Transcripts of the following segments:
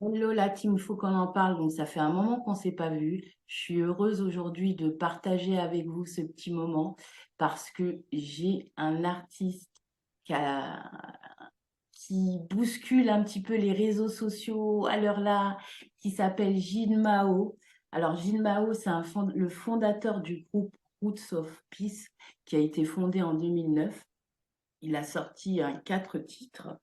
Hello la team, faut qu'on en parle. Donc ça fait un moment qu'on s'est pas vu. Je suis heureuse aujourd'hui de partager avec vous ce petit moment parce que j'ai un artiste qui, qui bouscule un petit peu les réseaux sociaux à l'heure là, qui s'appelle Gilles Mao. Alors Gilles Mao, c'est le fondateur du groupe Roots of Peace qui a été fondé en 2009. Il a sorti quatre titres,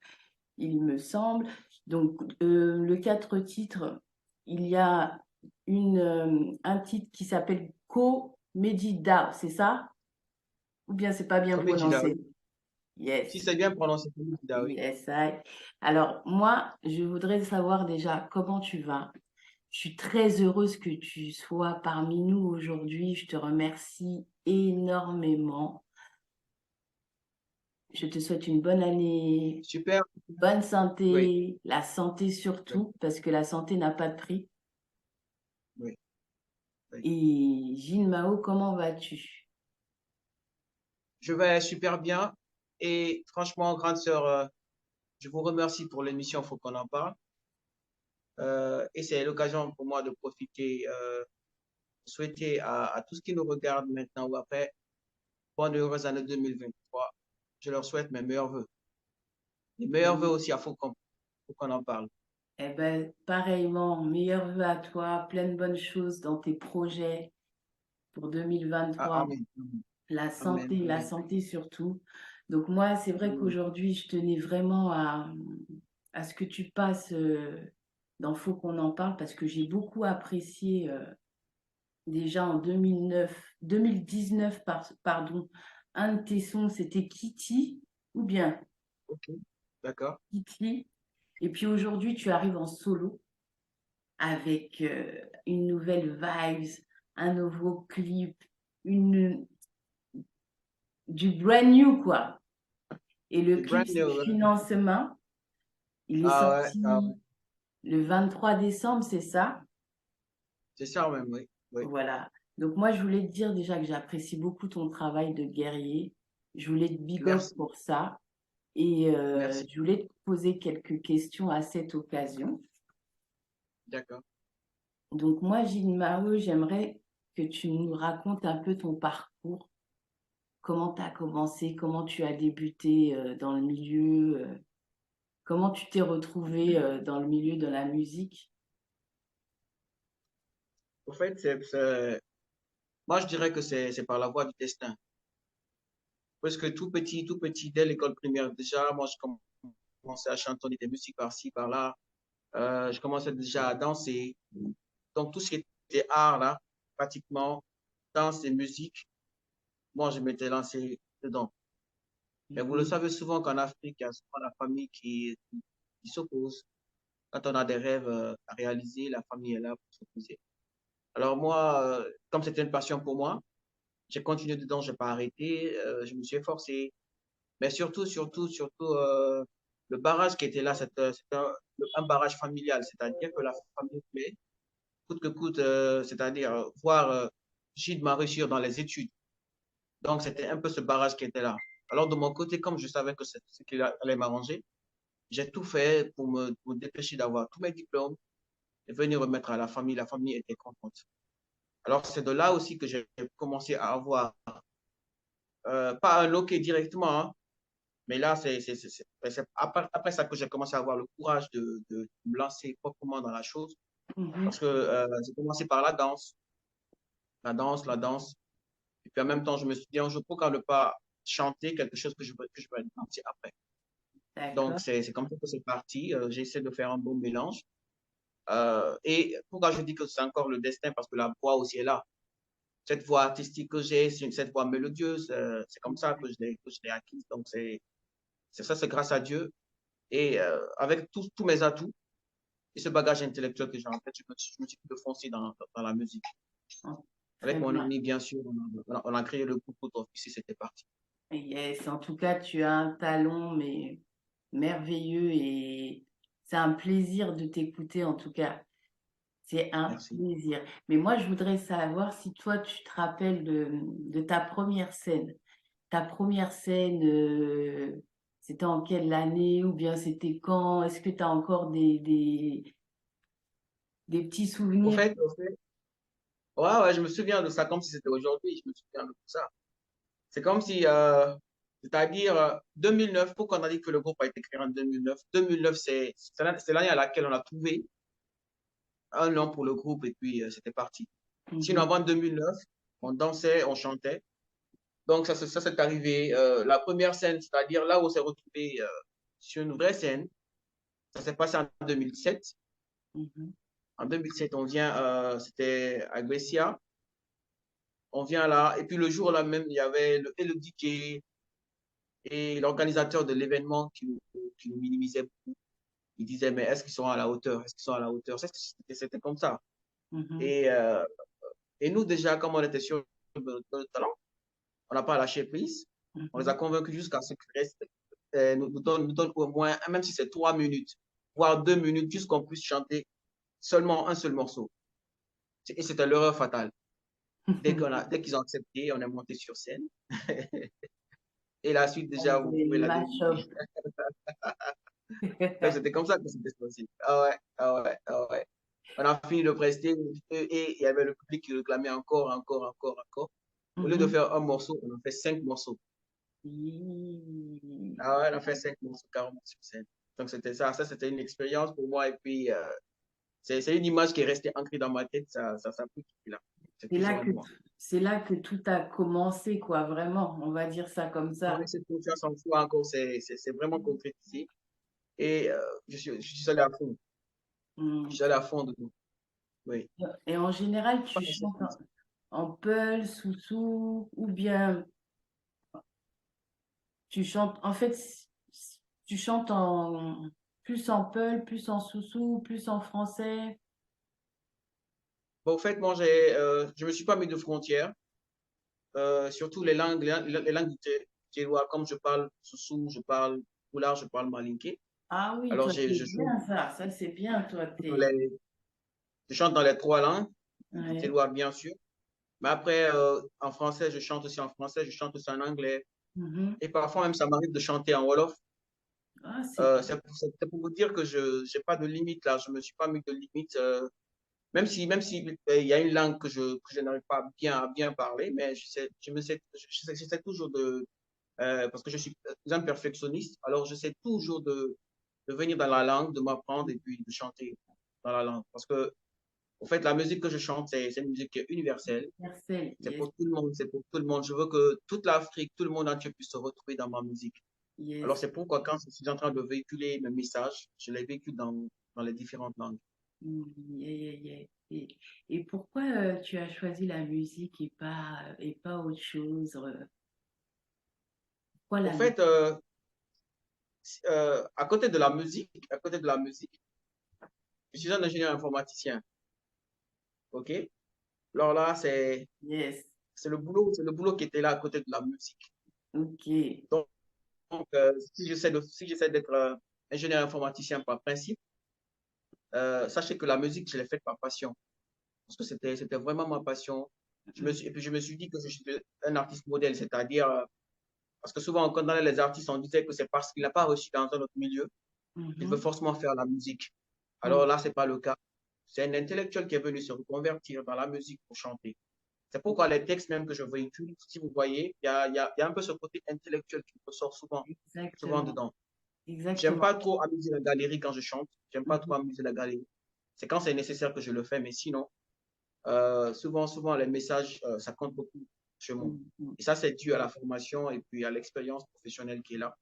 il me semble. Donc, le quatre titres, il y a un titre qui s'appelle Ko-Medida, c'est ça? Ou bien c'est pas bien Comedy Dawe. prononcé? Si Yes, c'est bien prononcé, Comedy Dawe. yes, I. Alors, moi, je voudrais savoir déjà comment tu vas. Je suis très heureuse que tu sois parmi nous aujourd'hui. Je te remercie énormément. Je te souhaite une bonne année, Super. bonne Oui, santé, la santé oui, surtout, parce que la santé n'a pas de prix. oui, oui. Et Gilles Mao, comment vas-tu? Je vais super bien. Et franchement, grande sœur, je vous remercie pour l'émission. Faut qu'on en parle. Et c'est l'occasion pour moi de profiter, souhaiter à tous qui nous regardent maintenant ou après, bonne et heureuse année 2023. Je leur souhaite mes meilleurs vœux. Les meilleurs vœux aussi à faut qu'on en parle. Eh ben, pareillement, meilleurs vœux à toi, plein de bonnes choses dans tes projets pour Ah, 2023. amen. Amen. La Amen. santé surtout. Donc moi, c'est vrai Mm. qu'aujourd'hui, je tenais vraiment à ce que tu passes dans Faut qu'on en parle parce que j'ai beaucoup apprécié déjà en 2019, pardon, un de tes sons, c'était Kitty, ou bien OK. D'accord. Kitty. Et puis aujourd'hui, tu arrives en solo avec une nouvelle vibes, un nouveau clip, une, du brand new, quoi. Et le C'est clip, brand c'est new. Financement. Il est Ah ouais, ah ouais. sorti le 23 décembre, c'est ça? C'est ça même, oui. Oui. Voilà. Donc moi, je voulais te dire déjà que j'apprécie beaucoup ton travail de guerrier. Je voulais te big up Merci. pour ça. Et Merci. je voulais te poser quelques questions à cette occasion. D'accord. Donc moi, Gilles Maheu, j'aimerais que tu nous racontes un peu ton parcours. Comment tu as commencé, comment tu as débuté dans le milieu, comment tu t'es retrouvé dans le milieu de la musique. Au fait, moi, je dirais que c'est par la voie du destin. Parce que tout petit, dès l'école primaire, déjà, moi, je commençais à chantonner des musiques par-ci, par-là. Je commençais déjà à danser. Donc, tout ce qui était art, là, pratiquement, danse et musique, moi, je m'étais lancé dedans. Mais vous le Mhm. savez souvent qu'en Afrique, il y a souvent la famille qui s'oppose. Quand on a des rêves à réaliser, la famille est là pour s'opposer. Alors moi, comme c'était une passion pour moi, j'ai continué dedans, j'ai pas arrêté, je me suis efforcé. Mais surtout, le barrage qui était là, c'est un barrage familial, c'est-à-dire que la famille voulait, coûte que coûte, c'est-à-dire voir Gilles m'a réussir dans les études. Donc, c'était un peu ce barrage qui était là. Alors, de mon côté, comme je savais que c'est ce qui allait m'arranger, j'ai tout fait pour me dépêcher d'avoir tous mes diplômes et venir remettre à la famille. La famille était contente. Alors, c'est de là aussi que j'ai commencé à avoir, pas un loquet directement, hein, mais là, c'est après ça que j'ai commencé à avoir le courage de me lancer proprement dans la chose. Mhm. Parce que j'ai commencé par la danse. Et puis en même temps, je me suis dit, un jour, pourquoi ne pas chanter quelque chose que je vais danser après. Donc, D'accord. c'est comme ça que c'est parti. J'essaie de faire un bon mélange. Et pourquoi je dis que c'est encore le destin? Parce que la voix aussi est là. Cette voix artistique que j'ai, c'est cette voix mélodieuse. C'est comme ça que je l'ai acquise. Donc, c'est ça, c'est grâce à Dieu. Et avec tous mes atouts et ce bagage intellectuel que j'ai en fait, je me suis foncé dans la musique. Oh, très Avec mon bien. ami, bien sûr, on a créé le groupe Photo Office et c'était parti. Yes, en tout cas, tu as un talent, mais merveilleux et c'est un plaisir de t'écouter, en tout cas. C'est un Merci. plaisir. Mais moi, je voudrais savoir si toi, tu te rappelles de ta première scène. Ta première scène, c'était en quelle année ou bien c'était quand? Est-ce que tu as encore Des petits Au souvenirs. fait, au fait, ouais, ouais, je me souviens de ça comme si c'était aujourd'hui. Je me souviens de tout ça. C'est comme si, c'est-à-dire 2009, pourquoi on a dit que le groupe a été créé en 2009? 2009, c'est l'année à laquelle on a trouvé un nom pour le groupe et puis c'était parti. Sinon, Mhm, avant 2009, on dansait, on chantait. Donc, ça c'est arrivé. La première scène, c'est-à-dire là où on s'est retrouvé sur une vraie scène, ça s'est passé en 2007. mhm. En 2007, on vient, c'était à Gressia. On vient là. Et puis le jour là même, il y avait le DJ et l'organisateur de l'événement qui nous minimisait beaucoup. Il disait, mais est-ce qu'ils sont à la hauteur? Est-ce qu'ils sont à la hauteur? C'était comme ça. Mhm, Et, euh, et nous, déjà, comme on était sur le talent, on n'a pas lâché prise. On les a mhm. convaincus jusqu'à ce qu'ils restent, nous donnent au moins, même si c'est 3 minutes, voire 2 minutes, juste qu'on puisse chanter seulement un seul morceau. Et c'était l'erreur fatale. Dès qu'ils ont accepté, on est monté sur scène. Et la suite, On déjà, vous faisait pouvez le la deviner. mash-up. Donc, c'était comme ça que c'était possible. Ah ouais, ah ouais, ah ouais. On a fini de prester et il y avait le public qui réclamait encore, encore, encore, encore. Au lieu de Mhm. faire un morceau, on a fait 5 morceaux. Oui. Ah ouais, on a fait 5 morceaux carrément sur scène. Donc, c'était ça. Ça, c'était une expérience pour moi. Et puis, c'est une image qui est restée ancrée dans ma tête. Ça peut quitter là. C'est C'est là toujours que, moi. c'est là que tout a commencé, quoi, vraiment. On va dire ça comme Ouais, ça. cette confiance en soi encore, c'est vraiment concrétisé. Et je suis allé à fond. Je Mm. suis allé à fond dedans. Oui. Et en général, Pas tu dans cette chantes musique. en peul, sous, ou bien tu chantes, en fait, tu chantes en plus en peul, plus en sous, plus en français. Bon, au fait, moi, je me suis pas mis de frontières. Surtout les langues du Terroir, comme je parle Soussou, je parle Poulard, je parle Malinké. Ah oui, Alors, toi, c'est je chante bien ça. Ça, c'est bien, toi, dans t'es. je chante dans les 3 langues, du Ouais. Terroir, bien sûr. Mais après, en français, je chante aussi en français, je chante aussi en anglais. Mhm. Et parfois, même, ça m'arrive de chanter en Wolof. Ah, c'est bien. C'est pour vous dire que je n'ai pas de limite là. Je me suis pas mis de limite. Même si il y a une langue que je n'arrive pas à bien parler, mais j'essaie toujours parce que je suis un perfectionniste, alors j'essaie toujours de venir dans la langue, de m'apprendre et puis de chanter dans la langue. Parce que, en fait, la musique que je chante, c'est une musique qui est universelle. Marcel, C'est yes, pour tout le monde, c'est pour tout le monde. Je veux que toute l'Afrique, tout le monde entier puisse se retrouver dans ma musique. Alors, yes. c'est pourquoi quand je suis en train de véhiculer mes messages, je les véhicule dans les différentes langues. Mm, yeah, yeah, yeah. Et pourquoi tu as choisi la musique et pas autre chose? Pourquoi Au la musique? fait, à côté de la musique, je suis un ingénieur informaticien. OK? Alors là, Yes, c'est le boulot qui était là à côté de la musique. ok. Donc, si j'essaie d'être ingénieur informaticien par principe, sachez que la musique, je l'ai faite par passion. Parce que c'était vraiment ma passion. Et puis je me suis dit que je suis un artiste modèle, c'est-à-dire, parce que souvent, quand on a les artistes, on disait que c'est parce qu'il n'a pas reçu dans un autre milieu qu'il veut Mhm, forcément faire la musique. mhm. Alors là, c'est pas le cas. C'est un intellectuel qui est venu se reconvertir dans la musique pour chanter. C'est pourquoi les textes même que je véhicule, si vous voyez, il y a un peu ce côté intellectuel qui ressort souvent Exactement, dedans. J'aime exactement. pas trop amuser la galerie quand je chante. J'aime pas trop Mhm, amuser la galerie. C'est quand c'est nécessaire que je le fais, mais sinon, souvent, les messages, ça compte beaucoup chez moi. mhm, mhm. Et ça, c'est dû à la formation et puis à l'expérience professionnelle qui est là,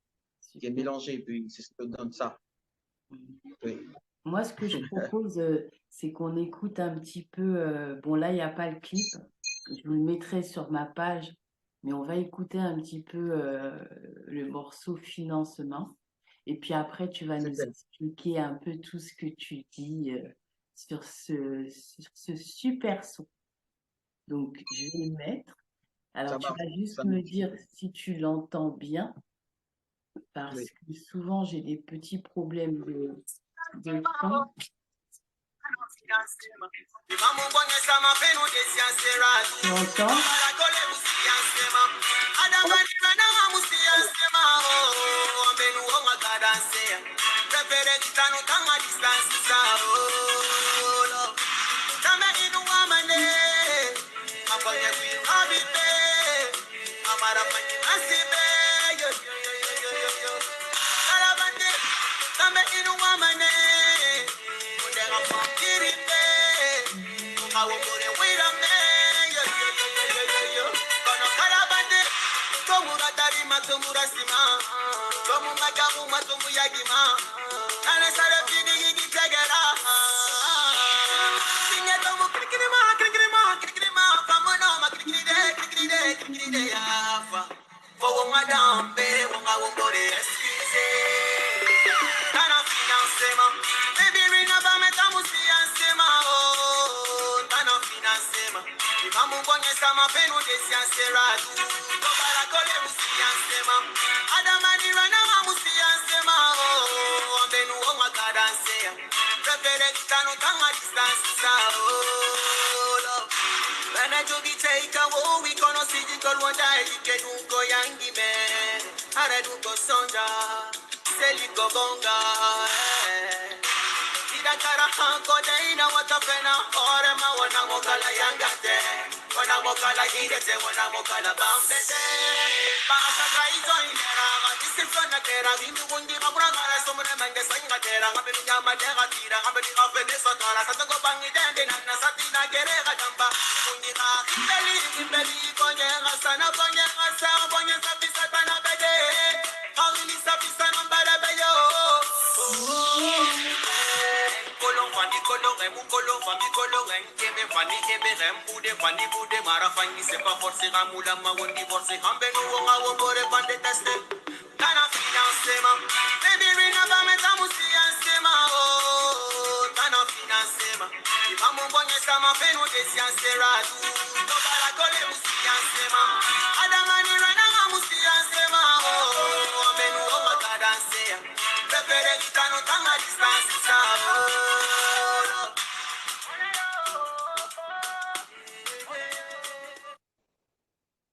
qui est Super. mélangée, et puis c'est ce que donne ça. Mhm. Oui. Moi, ce que je propose, c'est qu'on écoute un petit peu. Bon, là, il n'y a pas le clip. Je vous le mettrai sur ma page, mais on va écouter un petit peu le morceau Financement. Et puis après, tu vas nous Super. expliquer un peu tout ce que tu dis sur ce super son. Donc, je vais le mettre. Alors, Ça tu marche. vas juste Ça me marche. dire si tu l'entends bien, parce Oui. que souvent, j'ai des petits problèmes de son. Tu entends?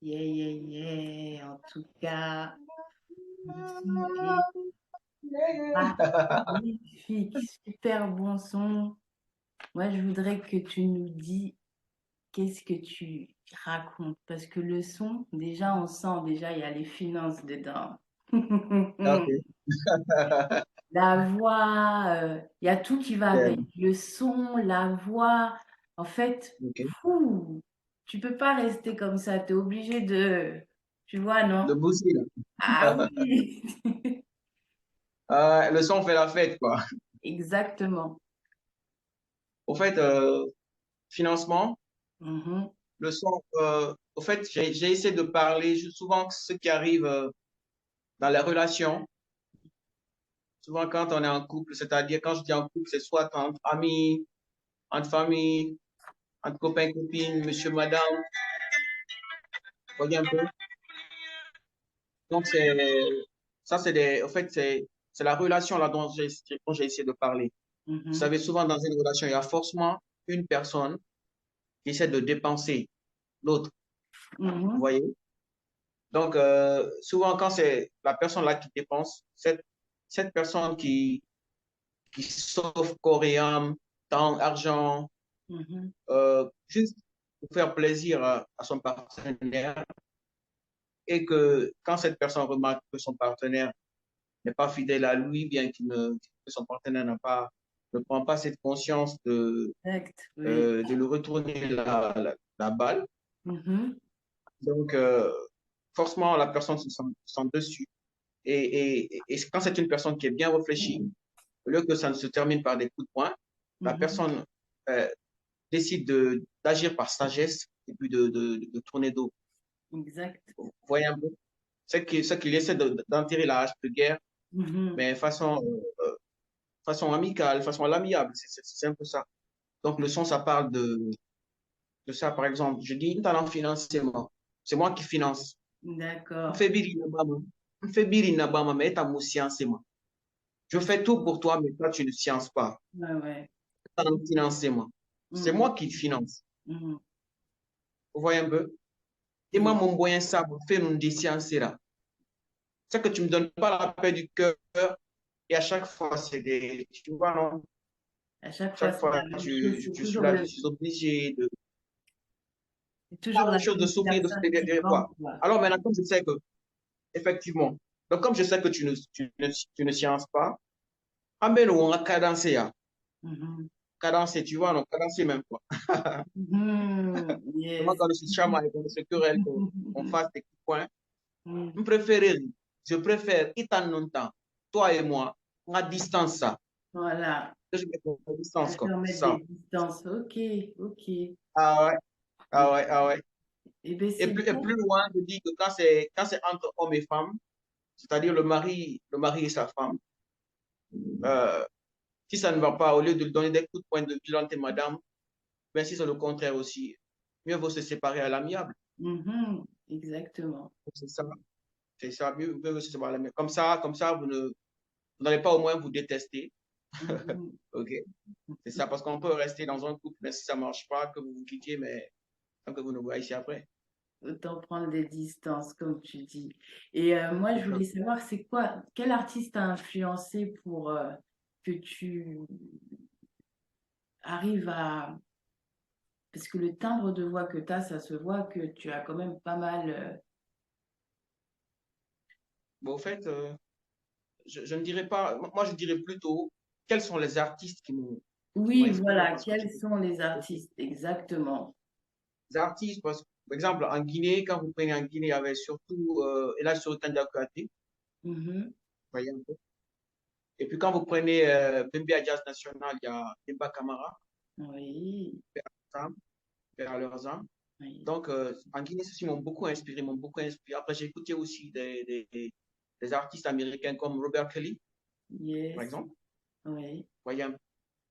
Yeah, yeah, yeah. En tout cas, le son est magnifique. Super bon son. Moi, je voudrais que tu nous dis qu'est-ce que tu racontes. Parce que le son, déjà, on sent, déjà, il y a les finances dedans. Ok. La voix, il y a tout qui va avec. Euh, Le son, la voix. En fait, ok. fou, tu peux pas rester comme ça. Tu es obligé de, tu vois, De non? Boussi, Ah là. oui, Le son fait la fête, quoi. exactement. Au fait, financement, Mhm, le son, au fait, j'ai essayé de parler souvent ce qui arrive dans les relations. Souvent, quand on est en couple, c'est-à-dire quand je dis en couple, c'est soit entre amis, entre famille, entre copains, copines, monsieur, madame, voyez un peu. Donc, ça, au fait, c'est la relation là dont j'ai essayé de parler. Vous mhm, savez, souvent dans une relation, il y a forcément une personne qui essaie de dépenser l'autre, vous mhm, voyez. Donc, souvent, quand c'est la personne là qui dépense, cette personne qui sauve corps et âme, temps, argent, mhm. juste pour faire plaisir à son partenaire, et que quand cette personne remarque que son partenaire n'est pas fidèle à lui, bien que son partenaire ne prend pas cette conscience Exact, oui. de lui retourner la balle, Mhm, donc forcément la personne se sent dessus. Et quand c'est une personne qui est bien réfléchie, au lieu que ça ne se termine par des coups de poing, la mhm, personne euh, décide d'agir par sagesse et puis de tourner dos. exact. Vous voyez un peu? C'est qu'il essaie d'enterrer la hache de guerre, Mhm, mais façon amicale, façon à l'amiable. C'est un peu ça. Donc, le son, ça parle de ça, par exemple. Je dis, talent financièrement. C'est moi qui finance. On d'accord. fait biri na bama. On fait biri na bama, mais t'as mon financement. Je Ouais, fais tout pour toi, mais toi, tu ne sciences pas. ouais, ouais. Talent financièrement. C'est Mhm, moi qui finance. mhm. Vous voyez un peu? Et moi, Oui, mon moyen, ça, me fait une sciences là. C'est que tu me donnes pas la paix du cœur. Et à chaque fois, c'est des. Tu vois, non? à chaque fois, Chaque c'est la fois, même chose. C'est je suis toujours là, je le, suis obligé de. C'est pas toujours la la même chose de même souffrir, de se personne qui voir. vend, quoi. Alors maintenant, comme je sais que, effectivement, donc comme je sais que tu ne sciences pas, amène on a cadencé, Mhm. cadencé, tu vois, non, cadencé même quoi. Mhm. Vraiment, Yes. quand on se chamaille, quand on se querelle, qu'on fasse des coups de poing, Mhm. je préfère, étant longtemps, toi et moi, on a distance ça. Voilà. Je mets à À distance, quoi. permettre des Ça. distances. Ok, ok. Ah ouais, Et, ah ouais, ah ouais. ben c'est Et bien. plus loin, je dis que quand c'est entre hommes et femmes, c'est-à-dire le mari et sa femme, euh, si ça ne va pas, au lieu de lui donner des coups de poing de violente et madame, ben si c'est le contraire aussi, mieux vaut se séparer à l'amiable. Mhm. Exactement. C'est ça, c'est ça, mieux vaut se séparer à l'amiable. Comme ça, vous n'allez pas au moins vous détester. Mhm. OK? C'est ça, parce qu'on peut rester dans un couple, mais si ça ne marche pas, que vous vous quittiez, mais tant que vous ne voyez ici après. Autant prendre des distances, comme tu dis. Et moi, je voulais savoir, c'est quoi, quel artiste t'a influencé pour que tu arrives à... Parce que le timbre de voix que tu as, ça se voit que tu as quand même pas mal... Bon, au fait, je ne dirais pas, moi je dirais plutôt quels sont les artistes qui m'ont Oui, inspiré voilà, parce que quels sont les artistes exactement? les artistes, parce que, par exemple, en Guinée, quand vous prenez en Guinée, il y avait surtout Elhadji Sory Kouyaté, Mhm. voyez un peu. Et puis quand vous prenez Bembe Jazz National, il y a Demba Camara, Oui, Sam, Père Leurzan. oui. Donc, en Guinée, ceux-ci m'ont beaucoup inspiré, m'ont beaucoup inspiré. Après, j'ai écouté aussi des artistes américains comme Robert Kelly, par Yes, exemple. oui. Voyez un peu.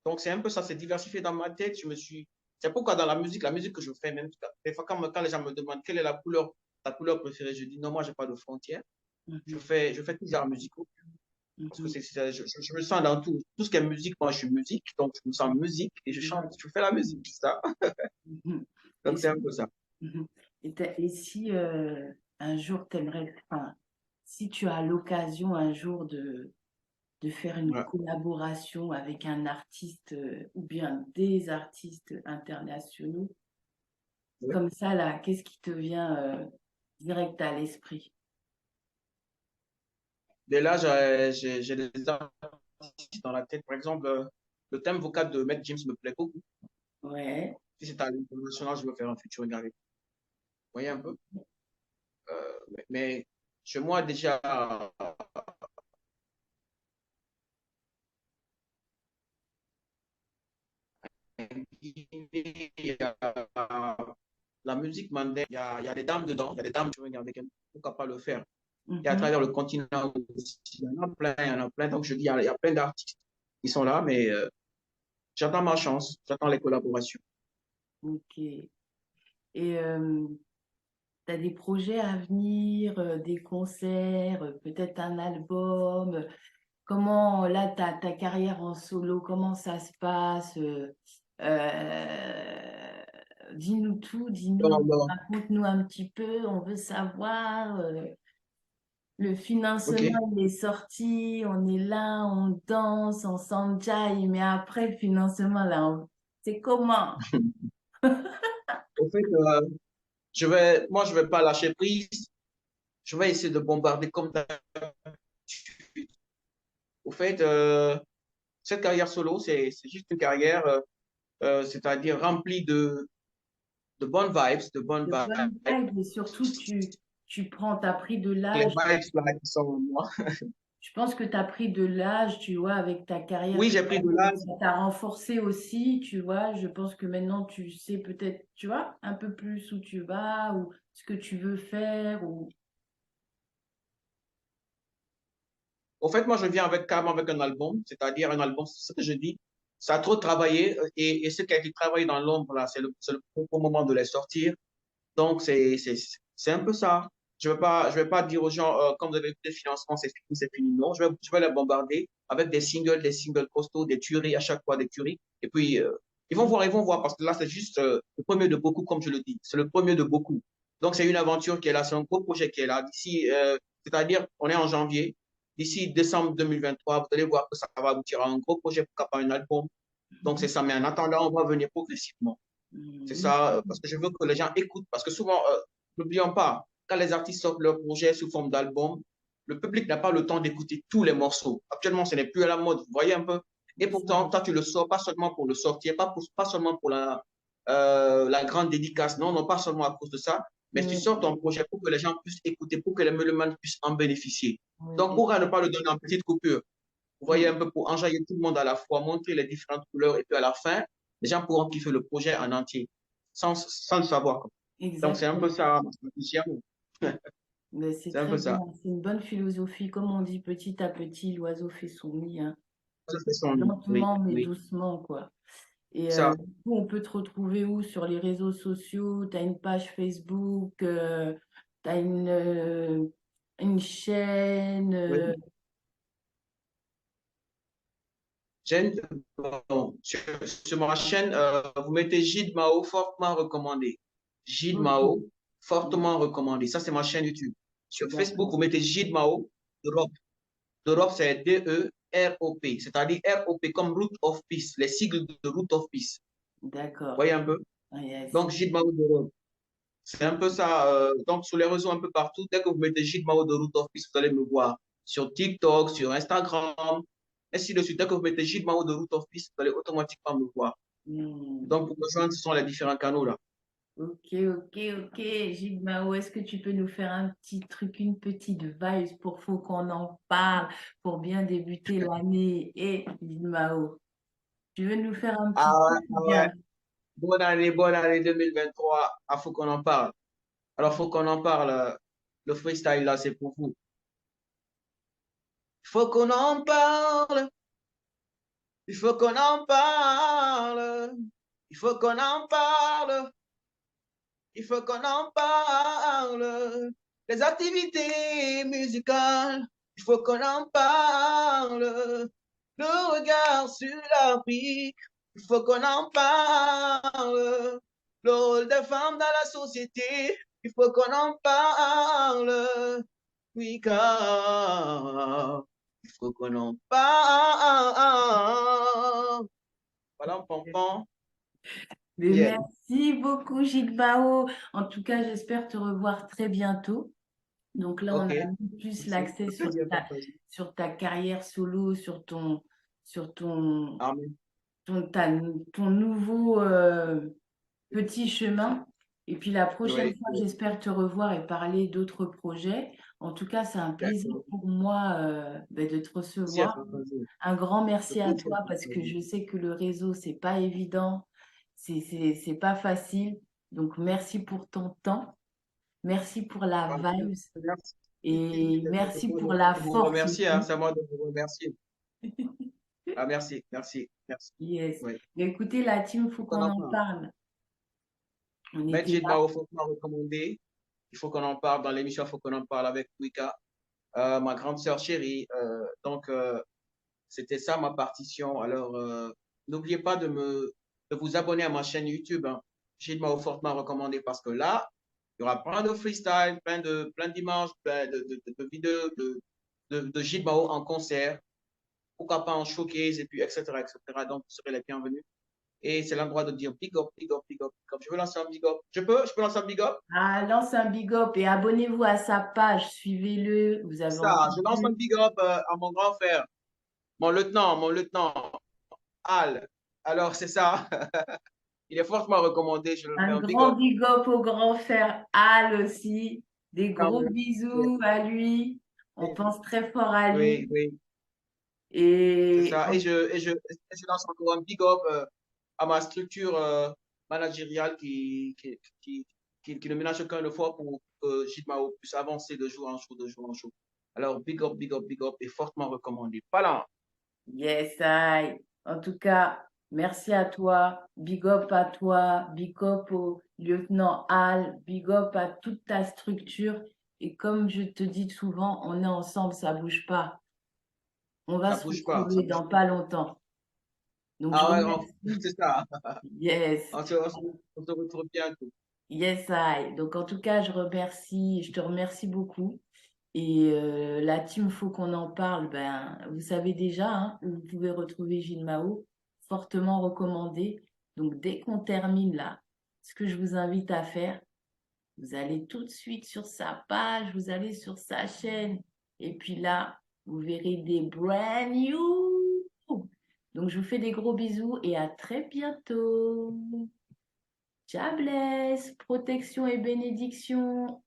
Donc, c'est un peu ça, c'est diversifié dans ma tête. C'est pourquoi dans la musique que je fais, même, des fois, quand les gens me demandent quelle est ta couleur préférée, je dis non, moi, j'ai pas de frontières. Mhm. Je fais plusieurs musicaux. Parce que Mhm. je me sens dans tout. Tout ce qui est musique, moi, je suis musique. Donc, je me sens musique et je chante, Exact. je fais la musique, ça. Mhm. Et Donc, c'est un peu ça. mhm. Et si un jour t'aimerais, enfin, si tu as l'occasion un jour de faire une Ouais. collaboration avec un artiste ou bien des artistes internationaux, Ouais. comme ça là, qu'est-ce qui te vient direct à l'esprit? Dès là, j'ai des artistes dans la tête. Par exemple, le thème vocal de Matt James me plaît beaucoup. Ouais. Si c'est à l'international, je veux faire un featuring avec. Vous voyez un peu? Mais chez moi, déjà, il y a la musique mandaine, il y a des dames dedans, il y a des dames featuring avec elles. Pourquoi pas le faire? Et à Mhm. travers le continent aussi, il y en a plein, il y en a plein. Donc, je dis, il y a plein d'artistes qui sont là, mais j'attends ma chance, j'attends les collaborations. Ok. Et tu as des projets à venir, des concerts, peut-être un album? Comment, là, ta carrière en solo, comment ça se passe? Euh, dis-nous tout, dis-nous, Alors, raconte-nous un petit peu, on veut savoir. Le ok. financement, il est sorti, on est là, on danse, on s'enjaille, mais après le financement, là, c'est comment? Au fait, moi, je vais pas lâcher prise. Je vais essayer de bombarder comme d'habitude. Au fait, cette carrière solo, c'est juste une carrière, c'est-à-dire remplie de bonnes vibes, de bonnes De bonnes vibes. vibes, et surtout, tu prends, t'as pris de Les l'âge. vibes là qui sont en moi. Je pense que tu as pris de l'âge, tu vois, avec ta carrière Oui, que j'ai tu pris de avais, l'âge. ça t'a renforcé aussi, tu vois. Je pense que maintenant, tu sais peut-être, tu vois, un peu plus où tu vas ou ce que tu veux faire. Ou... Au fait, moi, je viens avec carrément avec un album, c'est-à-dire un album, c'est ce que je dis. Ça a trop travaillé et ce qui a été travaillé dans l'ombre, là, c'est le bon moment de les sortir. Donc, c'est un peu ça. Je vais pas dire aux gens, quand vous avez des financements, c'est fini, c'est fini. Non, je vais les bombarder avec des singles costauds, des tueries à chaque fois, des tueries. Et puis, ils vont voir, parce que là, c'est juste le premier de beaucoup, comme je le dis. C'est le premier de beaucoup. Donc, c'est une aventure qui est là, c'est un gros projet qui est là. D'ici, c'est-à-dire, on est en janvier. D'ici décembre 2023, vous allez voir que ça va aboutir à un gros projet, pourquoi pas un album. Donc, c'est ça. Mais en attendant, on va venir progressivement. C'est Oui, ça, parce que je veux que les gens écoutent. Parce que souvent, n'oublions pas, quand les artistes sortent leur projet sous forme d'album, le public n'a pas le temps d'écouter tous les morceaux. Actuellement, ce n'est plus à la mode, vous voyez un peu. Et c'est pourtant, ça. toi, tu le sors pas seulement pour le sortir, pas seulement pour la grande dédicace, non, non, pas seulement à cause de ça, mais tu sors ton projet pour que les gens puissent écouter, pour que les mélomanes puissent en bénéficier. Donc, Oui, pourquoi ne pas le donner en petite coupure? Vous voyez oui. un peu pour enjailler tout le monde à la fois, montrer les différentes couleurs et puis à la fin, les gens pourront kiffer le projet en entier sans le savoir. Donc, c'est un peu Exactement. ça, ma stratégie à vous. Mais c'est C'est un très peu bien, ça. c'est une bonne philosophie. Comme on dit, petit à petit, l'oiseau fait son nid, hein. Ça fait son lit. Oui, Lentement mais oui. doucement, quoi. Et Ça. du coup, on peut te retrouver où? Sur les réseaux sociaux? Tu as une page Facebook? Tu as une chaîne? Oui. J'aime, bon, sur ma chaîne, vous mettez Gide Mao, fortement recommandé. Gide Ok, Mao, fortement recommandé. Ça, c'est ma chaîne YouTube. Sur Facebook, d'accord, vous mettez Gide Mao, Europe. L'Europe, c'est DEROP, c'est-à-dire ROP comme Root of Peace, les sigles de Root of Peace. d'accord. Voyez un peu? Ah, yes. Donc, Gilles Mao de Route. C'est un peu Ok. ça. Donc, sur les réseaux un peu partout, dès que vous mettez Gilles Mao de Route Office, vous allez me voir sur TikTok, sur Instagram, ainsi de suite. Dès que vous mettez Gilles Mao de Route Office, vous allez automatiquement me voir. Hmm. Donc, pour me joindre, ce sont les différents canaux là. Ok, ok, ok. Gilles, est-ce que tu peux nous faire un petit truc, une petite vibe pour faut qu'on en parle pour bien débuter l'année? Et Gilles, tu veux nous faire un petit truc Ah ouais. bien? Bonne année 2023. Ah, faut qu'on en parle. Alors, faut qu'on en parle. Le freestyle là, c'est pour vous. Faut qu'on en parle. Il faut qu'on en parle. Il faut qu'on en parle. Il faut qu'on en parle. Les activités musicales, il faut qu'on en parle. Le regard sur l'Afrique, il faut qu'on en parle. Le rôle des femmes dans la société, il faut qu'on en parle. Oui, car il faut qu'on en parle. Voilà, un pompon. Mais Yeah. merci beaucoup, Gilles. En tout cas, j'espère te revoir très bientôt. Donc là, on OK. a mis plus Merci. l'accès Le plaisir partagé. sur ta carrière solo, sur Amen. ton nouveau petit chemin. Et puis la prochaine Oui, fois, oui. j'espère te revoir et parler d'autres projets. En tout cas, c'est un plaisir D'accord. pour moi de te Merci à recevoir. partager. Un grand Le merci à plaisir toi parce que partagé. je sais que le réseau, c'est pas évident, c'est pas facile. Donc, merci pour ton temps, merci pour la vibe Merci. et C'est merci moi pour la de vous force remercier, hein. aussi. C'est à moi de vous remercier. Ah, merci, merci, merci. Yes. Oui. Mais écoutez, la team, il faut Faut qu'on qu'on en en parle. parle. On était Maître là. Mao, faut qu'on recommandé. Il faut qu'on en parle dans l'émission, il faut qu'on en parle avec Wika, ma grande sœur chérie. Donc, c'était ça ma partition. Alors, n'oubliez pas de vous abonner à ma chaîne YouTube, hein. Gilles Mao fortement recommandé parce que là, il y aura plein de freestyle, plein d'images, plein de vidéos de Gilles Mao en concert, pourquoi pas en showcase, et puis etc., etc. Donc, vous serez les bienvenus. Et c'est l'endroit de dire big up, big up, big up. Comme je veux lancer un big up. Je peux lancer un big up? Ah, lance un big up et abonnez-vous à sa page, suivez-le. Vous avez Ça, je lance un entendu big up à mon grand frère, mon lieutenant, Al. Alors, c'est ça. Il est fortement recommandé. Je le mets un un big grand up. big up au grand frère Al aussi. Des Quand gros même. bisous à lui. On Oui, pense très fort à oui, lui. oui, c'est Et ça. Et je lance encore un big up à ma structure managériale qui ne ménage aucun effort pour que Jitmao puisse avancer de jour en jour, de jour en jour. Alors, big up, big up, big up et fortement recommandé. Voilà. yes, I. En tout cas, merci à toi. Big up à toi. Big up au lieutenant Al. Big up à toute ta structure. Et comme je te dis souvent, on est ensemble, ça bouge pas. On va Ça se bouge pas, ça retrouver bouge dans pas. pas longtemps. Donc, je Ah ouais, remercie. c'est ça. Yes. On se retrouve bientôt. Yes, I. Donc, en tout cas, je te remercie beaucoup. Et la team, faut qu'on en parle. Ben, vous savez déjà, hein, où vous pouvez retrouver Gilles Mao, fortement recommandé. Donc, dès qu'on termine là, ce que je vous invite à faire, vous allez tout de suite sur sa page, vous allez sur sa chaîne. Et puis là, vous verrez des brand new. Donc, je vous fais des gros bisous et à très bientôt. Ciao, bless, protection et bénédiction.